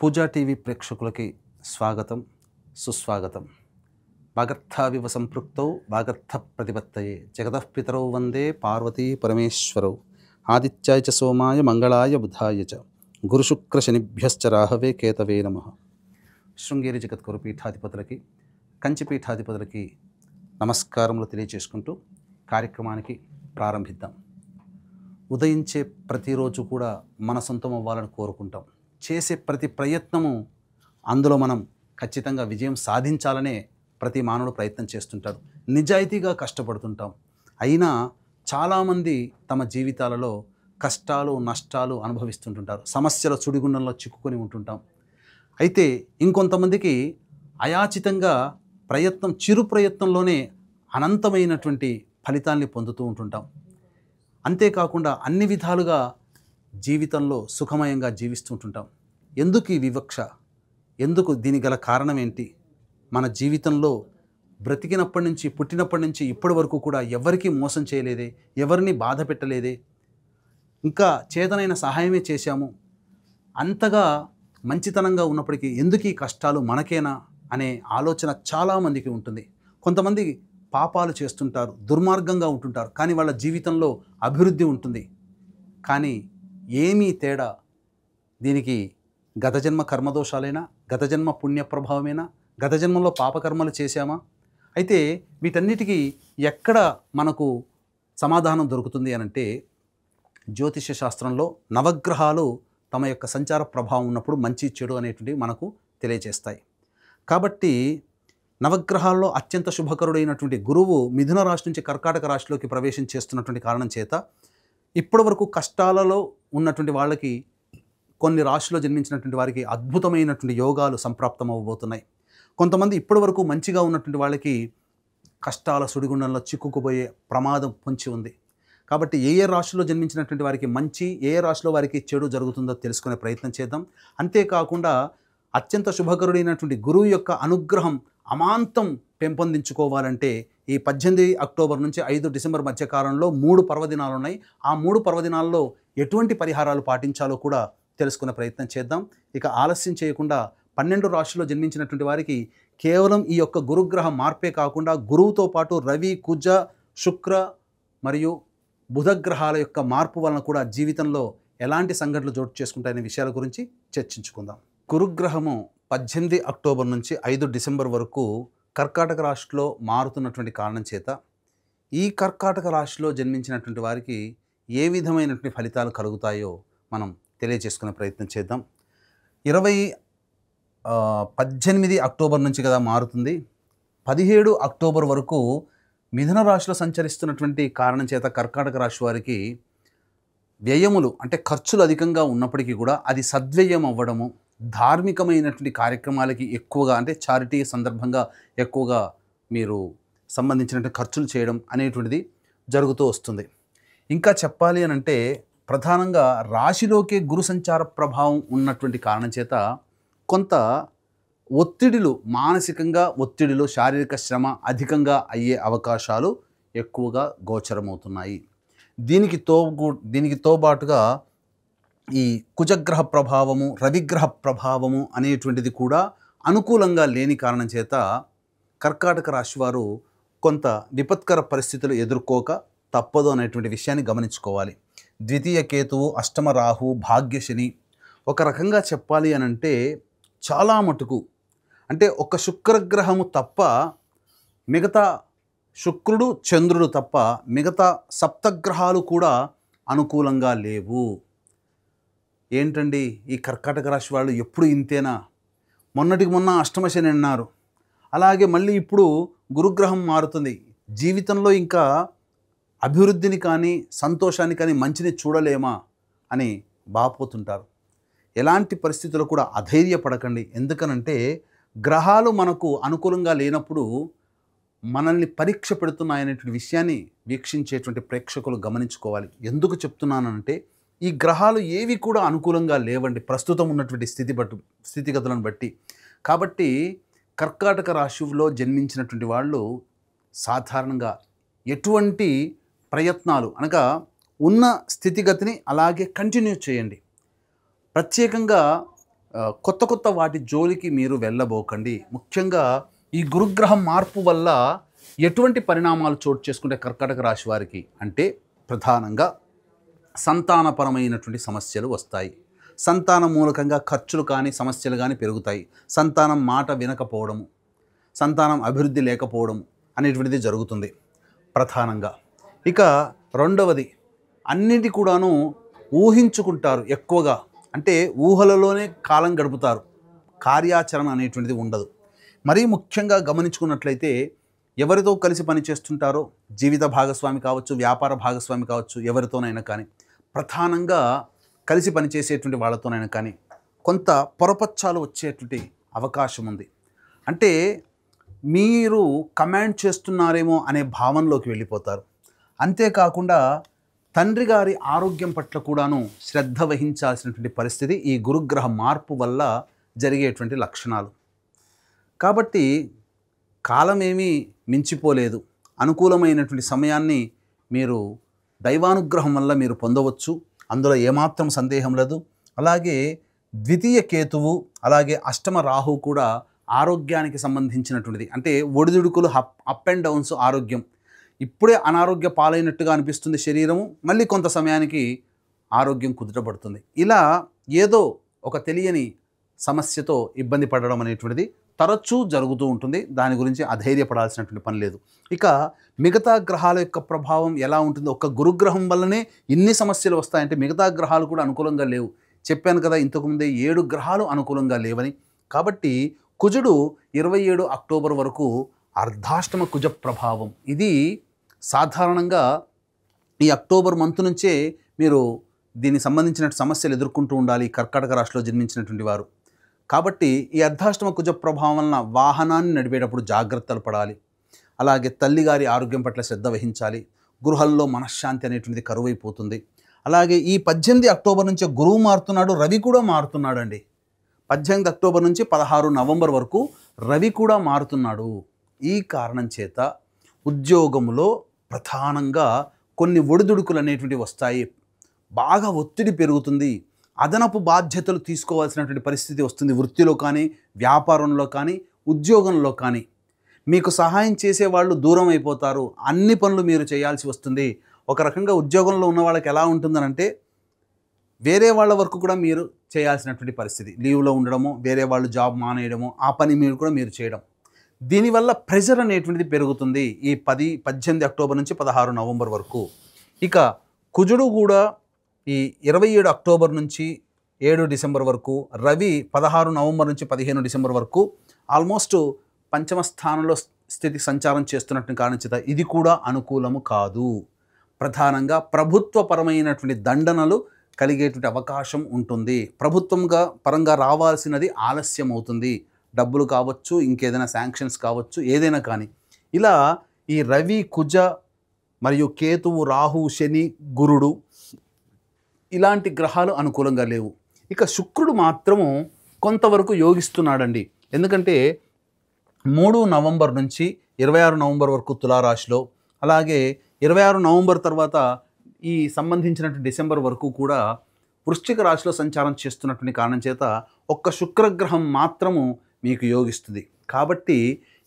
పూజా TV ప్రేక్షకులకి స్వాగతం సుస్వాగతం. వాగర్థావివ సంపృక్తౌ వాగర్థ ప్రతిపత్తయే జగతఃపితరౌ వందే పార్వతీ పరమేశ్వరౌ ఆదిత్యాయ చ సోమాయ మంగళాయ బుధాయ చ గురుశుక్ర శనిభ్యశ్చ రాహవే కేతవే నమః. శృంగేరి జగద్గురు పీఠాధిపతులకి కంచి పీఠాధిపతులకి నమస్కారములు తెలియచేసుకుంటూ కార్యక్రమానికి ప్రారంభిద్దాం. ఉదయించే ప్రతిరోజు కూడా మన సొంతం అవ్వాలని కోరుకుంటాం. చేసే ప్రతి ప్రయత్నము అందులో మనం ఖచ్చితంగా విజయం సాధించాలనే ప్రతి మానవుడు ప్రయత్నం చేస్తుంటాడు. నిజాయితీగా కష్టపడుతుంటాం. అయినా చాలామంది తమ జీవితాలలో కష్టాలు నష్టాలు అనుభవిస్తుంటుంటారు. సమస్యల సుడిగుండంలో చిక్కుకొని ఉంటుంటాం. అయితే ఇంకొంతమందికి అయాచితంగా చిరు ప్రయత్నంలోనే అనంతమైనటువంటి ఫలితాల్ని పొందుతూ ఉంటుంటాం. అంతేకాకుండా అన్ని విధాలుగా జీవితంలో సుఖమయంగా జీవిస్తుంటుంటాం. ఎందుకు ఈ వివక్ష? ఎందుకు? దీని గల కారణం ఏంటి? మన జీవితంలో పుట్టినప్పటి నుంచి ఇప్పటి వరకు కూడా ఎవరికీ మోసం చేయలేదే, ఎవరిని బాధ పెట్టలేదే, ఇంకా చేతనైన సహాయమే చేశాము. అంతగా మంచితనంగా ఉన్నప్పటికీ ఎందుకు ఈ కష్టాలు మనకేనా అనే ఆలోచన చాలామందికి ఉంటుంది. కొంతమంది పాపాలు చేస్తుంటారు, దుర్మార్గంగా ఉంటుంటారు, కానీ వాళ్ళ జీవితంలో అభివృద్ధి ఉంటుంది. కానీ ఏమీ తేడా? దీనికి గత జన్మ కర్మదోషాలైనా, గత జన్మ పుణ్య ప్రభావమేనా, గత జన్మలో పాపకర్మలు చేశామా? అయితే వీటన్నిటికీ ఎక్కడ మనకు సమాధానం దొరుకుతుంది అనంటే, జ్యోతిష్య శాస్త్రంలో నవగ్రహాలు తమ యొక్క సంచార ప్రభావం ఉన్నప్పుడు మంచి చెడు అనేటువంటివి మనకు తెలియజేస్తాయి. కాబట్టి నవగ్రహాల్లో అత్యంత శుభకరుడైనటువంటి గురువు మిథున రాశి నుంచి కర్కాటక రాశిలోకి ప్రవేశం చేస్తున్నటువంటి కారణం చేత ఇప్పటి వరకు కష్టాలలో ఉన్నటువంటి వాళ్ళకి, కొన్ని రాశిలో జన్మించినటువంటి వారికి అద్భుతమైనటువంటి యోగాలు సంప్రాప్తం అవ్వబోతున్నాయి. కొంతమంది ఇప్పటి వరకు మంచిగా ఉన్నటువంటి వాళ్ళకి కష్టాల సుడిగుండంలో చిక్కుకుపోయే ప్రమాదం పొంచి ఉంది. కాబట్టి ఏ రాశిలో జన్మించినటువంటి వారికి మంచి, ఏ రాశిలో వారికి చెడు జరుగుతుందో తెలుసుకునే ప్రయత్నం చేద్దాం. అంతేకాకుండా అత్యంత శుభకరుడైనటువంటి గురువు యొక్క అనుగ్రహం అమాంతం పెంపొందించుకోవాలంటే ఈ 18 అక్టోబర్ నుంచి 5 డిసెంబర్ మధ్య కాలంలో 3 పర్వదినాలు ఉన్నాయి. ఆ 3 పర్వదినాల్లో ఎటువంటి పరిహారాలు పాటించాలో కూడా తెలుసుకునే ప్రయత్నం చేద్దాం. ఇక ఆలస్యం చేయకుండా 12 రాశుల్లో జన్మించినటువంటి వారికి కేవలం ఈ యొక్క గురుగ్రహ మార్పే కాకుండా గురువుతో పాటు రవి, కుజ, శుక్ర మరియు బుధగ్రహాల యొక్క మార్పు వలన కూడా జీవితంలో ఎలాంటి సంఘటనలు చోటు చేసుకుంటాయనే విషయాల గురించి చర్చించుకుందాం. గురుగ్రహము 18 అక్టోబర్ నుంచి 5 డిసెంబర్ వరకు కర్కాటక రాశిలో మారుతున్నటువంటి కారణం చేత ఈ కర్కాటక రాశిలో జన్మించినటువంటి వారికి ఏ విధమైనటువంటి ఫలితాలు కలుగుతాయో మనం తెలియజేసుకునే ప్రయత్నం చేద్దాం. 18 అక్టోబర్ నుంచి కదా మారుతుంది. 17 అక్టోబర్ వరకు మిథున రాశిలో సంచరిస్తున్నటువంటి కారణం చేత కర్కాటక రాశి వారికి వ్యయములు అంటే ఖర్చులు అధికంగా ఉన్నప్పటికీ కూడా అది సద్వ్యయం అవ్వడము, ధార్మికమైనటువంటి కార్యక్రమాలకి ఎక్కువగా అంటే చారిటీ సందర్భంగా ఎక్కువగా మీరు సంబంధించినటువంటి ఖర్చులు చేయడం అనేటువంటిది జరుగుతూ వస్తుంది. ఇంకా చెప్పాలి అని అంటే ప్రధానంగా రాశిలోకే గురు సంచార ప్రభావం ఉన్నటువంటి కారణం చేత కొంత ఒత్తిడిలు, మానసికంగా ఒత్తిడిలు, శారీరక శ్రమ అధికంగా అయ్యే అవకాశాలు ఎక్కువగా గోచరమవుతున్నాయి. దీనికి తోబాటుగా ఈ కుజగ్రహ ప్రభావము, రవిగ్రహ ప్రభావము అనేటువంటిది కూడా అనుకూలంగా లేని కారణం చేత కర్కాటక రాశి వారు కొంత విపత్కర పరిస్థితులు ఎదుర్కోక తప్పదు అనేటువంటి విషయాన్ని గమనించుకోవాలి. ద్వితీయ కేతువు, అష్టమ రాహు, భాగ్యశని, ఒక రకంగా చెప్పాలి అని అంటే చాలా మటుకు అంటే ఒక శుక్రగ్రహము తప్ప మిగతా శుక్రుడు, చంద్రుడు తప్ప మిగతా సప్తగ్రహాలు కూడా అనుకూలంగా లేవు. ఏంటండి ఈ కర్కాటక రాశి వాళ్ళు ఎప్పుడు ఇంతేనా? మొన్నటికి మొన్న అష్టమ శని అన్నారు, అలాగే మళ్ళీ ఇప్పుడు గురుగ్రహం మారుతుంది. జీవితంలో ఇంకా అభివృద్ధిని కానీ సంతోషాన్ని కానీ మంచిని చూడలేమా అని బాపోతుంటారు. ఎలాంటి పరిస్థితుల్లో కూడా అధైర్యపడకండి. ఎందుకనంటే గ్రహాలు మనకు అనుకూలంగా లేనప్పుడు మనల్ని పరీక్ష పెడుతున్నాయనేటువంటి విషయాన్ని వీక్షించేటువంటి ప్రేక్షకులు గమనించుకోవాలి. ఎందుకు చెప్తున్నానంటే ఈ గ్రహాలు ఏవి కూడా అనుకూలంగా లేవండి ప్రస్తుతం ఉన్నటువంటి స్థితిగతులను బట్టి. కాబట్టి కర్కాటక రాశిలో జన్మించినటువంటి వాళ్ళు సాధారణంగా ఎటువంటి ప్రయత్నాలు అనగా ఉన్న స్థితిగతిని అలాగే కంటిన్యూ చేయండి. ప్రత్యేకంగా కొత్త కొత్త వాటి జోలికి మీరు వెళ్ళబోకండి. ముఖ్యంగా ఈ గురుగ్రహం మార్పు వల్ల ఎటువంటి పరిణామాలు చోటు చేసుకుంటే కర్కాటక రాశి వారికి అంటే ప్రధానంగా సంతానపరమైనటువంటి సమస్యలు వస్తాయి. సంతానం మూలకంగా ఖర్చులు కానీ సమస్యలు కానీ పెరుగుతాయి. సంతానం మాట వినకపోవడము, సంతానం అభివృద్ధి లేకపోవడం అనేటువంటిది జరుగుతుంది ప్రధానంగా. ఇక రెండవది, అన్నిటి కూడాను ఊహించుకుంటారు ఎక్కువగా, అంటే ఊహలలోనే కాలం గడుపుతారు, కార్యాచరణ అనేటువంటిది ఉండదు. మరీ ముఖ్యంగా గమనించుకున్నట్లయితే ఎవరితో కలిసి పనిచేస్తుంటారో, జీవిత భాగస్వామి కావచ్చు, వ్యాపార భాగస్వామి కావచ్చు, ఎవరితోనైనా కానీ ప్రధానంగా కలిసి పనిచేసేటువంటి వాళ్ళతోనైనా కానీ కొంత పొరపచ్చాలు వచ్చేటువంటి అవకాశం ఉంది. అంటే మీరు కమాండ్ చేస్తున్నారేమో అనే భావనలోకి వెళ్ళిపోతారు. అంతేకాకుండా తండ్రి గారి ఆరోగ్యం పట్ల కూడాను శ్రద్ధ వహించాల్సినటువంటి పరిస్థితి ఈ గురుగ్రహ మార్పు వల్ల జరిగేటువంటి లక్షణాలు. కాబట్టి కాలమేమీ మించిపోలేదు. అనుకూలమైనటువంటి సమయాన్ని మీరు దైవానుగ్రహం వల్ల మీరు పొందవచ్చు, అందులో ఏమాత్రం సందేహం లేదు. అలాగే ద్వితీయ కేతువు, అలాగే అష్టమ రాహు కూడా ఆరోగ్యానికి సంబంధించినటువంటిది. అంటే ఒడిదుడుకులు, అప్ అండ్ డౌన్స్, ఆరోగ్యం. ఇప్పుడే అనారోగ్య పాలైనట్టుగా అనిపిస్తుంది శరీరము, మళ్ళీ కొంత సమయానికి ఆరోగ్యం కుదుటపడుతుంది. ఇలా ఏదో ఒక తెలియని సమస్యతో ఇబ్బంది పడడం అనేటువంటిది తరచూ జరుగుతూ ఉంటుంది. దాని గురించి అధైర్యపడాల్సినటువంటి పని లేదు. ఇక మిగతా గ్రహాల యొక్క ప్రభావం ఎలా ఉంటుందో, ఒక్క గురుగ్రహం వల్లనే ఇన్ని సమస్యలు వస్తాయంటే మిగతా గ్రహాలు కూడా అనుకూలంగా లేవు. చెప్పాను కదా ఇంతకుముందే 7 గ్రహాలు అనుకూలంగా లేవని. కాబట్టి కుజుడు 27 అక్టోబర్ వరకు అర్ధాష్టమ కుజ ప్రభావం. ఇది సాధారణంగా ఈ అక్టోబర్ మంత్ నుంచే మీరు దీనికి సంబంధించిన సమస్యలు ఎదుర్కొంటూ ఉండాలి కర్కాటక రాశిలో జన్మించినటువంటి వారు. కాబట్టి ఈ అర్ధాష్టమ కుజ ప్రభావం వలన వాహనాన్ని నడిపేటప్పుడు జాగ్రత్తలు పడాలి. అలాగే తల్లిగారి ఆరోగ్యం పట్ల శ్రద్ధ వహించాలి. గృహంలో మనశ్శాంతి అనేటువంటిది కరువైపోతుంది. అలాగే ఈ 18 అక్టోబర్ నుంచి గురువు మారుతున్నాడు, రవి కూడా మారుతున్నాడు అండి. 18 అక్టోబర్ నుంచి 16 నవంబర్ వరకు రవి కూడా మారుతున్నాడు. ఈ కారణం చేత ఉద్యోగంలో ప్రధానంగా కొన్ని ఒడిదుడుకులు అనేటువంటివి వస్తాయి. బాగా ఒత్తిడి పెరుగుతుంది. అదనపు బాధ్యతలు తీసుకోవాల్సినటువంటి పరిస్థితి వస్తుంది. వృత్తిలో కానీ, వ్యాపారంలో కానీ, ఉద్యోగంలో కానీ మీకు సహాయం చేసేవాళ్ళు దూరం అయిపోతారు. అన్ని పనులు మీరు చేయాల్సి వస్తుంది. ఒక రకంగా ఉద్యోగంలో ఉన్న వాళ్ళకి ఎలా ఉంటుందనంటే వేరే వాళ్ళ వరకు కూడా మీరు చేయాల్సినటువంటి పరిస్థితి. లీవ్లో ఉండడము, వేరే వాళ్ళు జాబ్ మానేయడము, ఆ పని మీరు కూడా మీరు చేయడం. దీనివల్ల ప్రెషర్ అనేటువంటిది పెరుగుతుంది ఈ 18 అక్టోబర్ నుంచి 16 నవంబర్ వరకు. ఇక కుజుడు కూడా ఈ 27 అక్టోబర్ నుంచి 7 డిసెంబర్ వరకు, రవి 16 నవంబర్ నుంచి 15 డిసెంబర్ వరకు ఆల్మోస్ట్ పంచమ స్థానంలో స్థితి సంచారం చేస్తున్నట్టు కారణం చేత ఇది కూడా అనుకూలము కాదు. ప్రధానంగా ప్రభుత్వపరమైనటువంటి దండనలు కలిగేటువంటి అవకాశం ఉంటుంది. పరంగా రావాల్సినది ఆలస్యం అవుతుంది. డబ్బులు కావచ్చు, ఇంకేదైనా శాంక్షన్స్ కావచ్చు, ఏదైనా కానీ. ఇలా ఈ రవి, కుజ మరియు కేతువు, రాహు, శని, గురుడు ఇలాంటి గ్రహాలు అనుకూలంగా లేవు. ఇక శుక్రుడు మాత్రము కొంతవరకు యోగిస్తున్నాడండి. ఎందుకంటే 3 నవంబర్ నుంచి 26 నవంబర్ వరకు తులారాశిలో, అలాగే 26 నవంబర్ తర్వాత ఈ సంబంధించినటువంటి డిసెంబర్ వరకు కూడా వృశ్చిక రాశిలో సంచారం చేస్తున్నటువంటి కారణం చేత ఒక్క శుక్రగ్రహం మాత్రము మీకు యోగిస్తుంది. కాబట్టి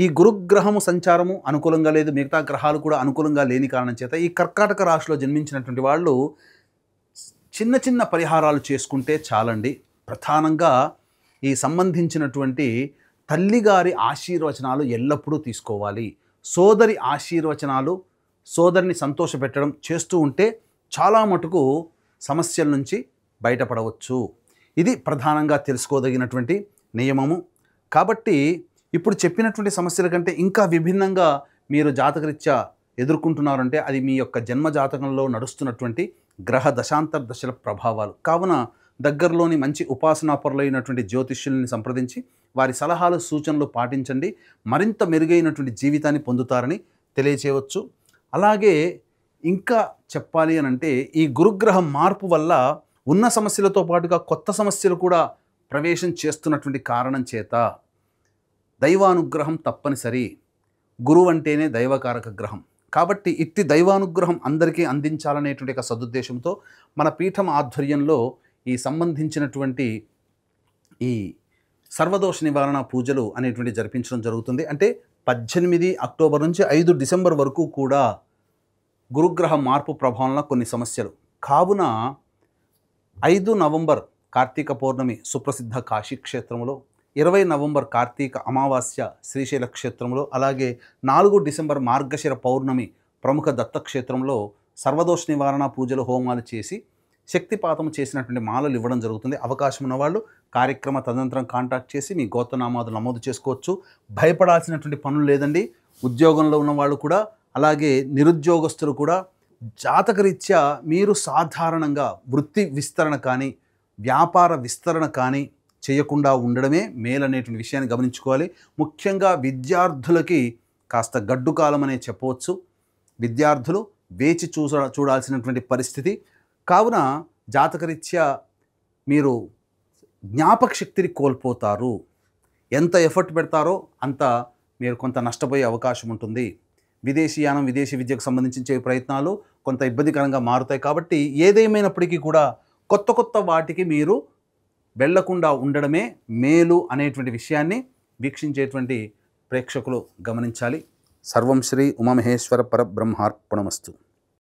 ఈ గురుగ్రహము సంచారము అనుకూలంగా లేదు, మిగతా గ్రహాలు కూడా అనుకూలంగా లేని కారణం చేత ఈ కర్కాటక రాశిలో జన్మించినటువంటి వాళ్ళు చిన్న చిన్న పరిహారాలు చేసుకుంటే చాలండి. ప్రధానంగా ఈ సంబంధించినటువంటి తల్లిగారి ఆశీర్వచనాలు ఎల్లప్పుడూ తీసుకోవాలి. సోదరి ఆశీర్వచనాలు, సోదరిని సంతోషపెట్టడం చేస్తూ ఉంటే చాలా మటుకు సమస్యల నుంచి బయటపడవచ్చు. ఇది ప్రధానంగా తెలుసుకోదగినటువంటి నియమము. కాబట్టి ఇప్పుడు చెప్పినటువంటి సమస్యల కంటే ఇంకా విభిన్నంగా మీరు జాతకరీత్యా ఎదుర్కొంటున్నారంటే అది మీ యొక్క జన్మ జాతకంలో నడుస్తున్నటువంటి గ్రహ దశాంతర దశల ప్రభావాలు. కావున దగ్గరలోని మంచి ఉపాసనాపరులైనటువంటి జ్యోతిష్యుల్ని సంప్రదించి వారి సలహాలు, సూచనలు పాటించండి. మరింత మెరుగైనటువంటి జీవితాన్ని పొందుతారని తెలియచేయవచ్చు. అలాగే ఇంకా చెప్పాలి అనంటే ఈ గురుగ్రహ మార్పు వల్ల ఉన్న సమస్యలతో పాటుగా కొత్త సమస్యలు కూడా ప్రవేశం చేస్తున్నటువంటి కారణం చేత దైవానుగ్రహం తప్పనిసరి. గురువు అంటేనే దైవకారక గ్రహం. కాబట్టి ఇట్టి దైవానుగ్రహం అందరికీ అందించాలనేటువంటి ఒక సదుద్దేశంతో మన పీఠం ఆధ్వర్యంలో ఈ సంబంధించినటువంటి ఈ సర్వదోష నివారణ పూజలు అనేటువంటి జరిపించడం జరుగుతుంది. అంటే 18 అక్టోబర్ నుంచి 5 డిసెంబర్ వరకు కూడా గురుగ్రహ మార్పు ప్రభావంలో కొన్ని సమస్యలు. కావున 5 నవంబర్ కార్తీక పౌర్ణమి సుప్రసిద్ధ కాశీ క్షేత్రంలో, 20 నవంబర్ కార్తీక అమావాస్య శ్రీశైల క్షేత్రంలో, అలాగే 4 డిసెంబర్ మార్గశిర పౌర్ణమి ప్రముఖ దత్తక్షేత్రంలో సర్వదోష నివారణ పూజలు హోమాలు చేసి శక్తిపాతం చేసినటువంటి మాలలు ఇవ్వడం జరుగుతుంది. అవకాశం ఉన్నవాళ్ళు కార్యక్రమ తదనంతరం కాంటాక్ట్ చేసి మీ గోత్రనామాలు నమోదు చేసుకోవచ్చు. భయపడాల్సినటువంటి పనులు లేదండి. ఉద్యోగంలో ఉన్నవాళ్ళు కూడా, అలాగే నిరుద్యోగస్తులు కూడా జాతకరీత్యా మీరు సాధారణంగా వృత్తి విస్తరణ కానీ వ్యాపార విస్తరణ కానీ చేయకుండా ఉండడమే మేలనేటువంటి విషయాన్ని గమనించుకోవాలి. ముఖ్యంగా విద్యార్థులకి కాస్త గడ్డు కాలం అనే చెప్పవచ్చు. విద్యార్థులు వేచి చూడాల్సినటువంటి పరిస్థితి. కావున జాతకరీత్యా మీరు జ్ఞాపక శక్తిని కోల్పోతారు. ఎంత ఎఫర్ట్ పెడతారో అంత మీరు కొంత నష్టపోయే అవకాశం ఉంటుంది. విదేశీయానం, విదేశీ విద్యకు సంబంధించే ప్రయత్నాలు కొంత ఇబ్బందికరంగా మారుతాయి. కాబట్టి ఏదేమైనప్పటికీ కూడా కొత్త వాటికి మీరు వెళ్లకుండా ఉండడమే మేలు అనేటువంటి విషయాన్ని వీక్షించేటువంటి ప్రేక్షకులు గమనించాలి. సర్వం శ్రీ ఉమామహేశ్వర పరబ్రహ్మార్పణమస్తు.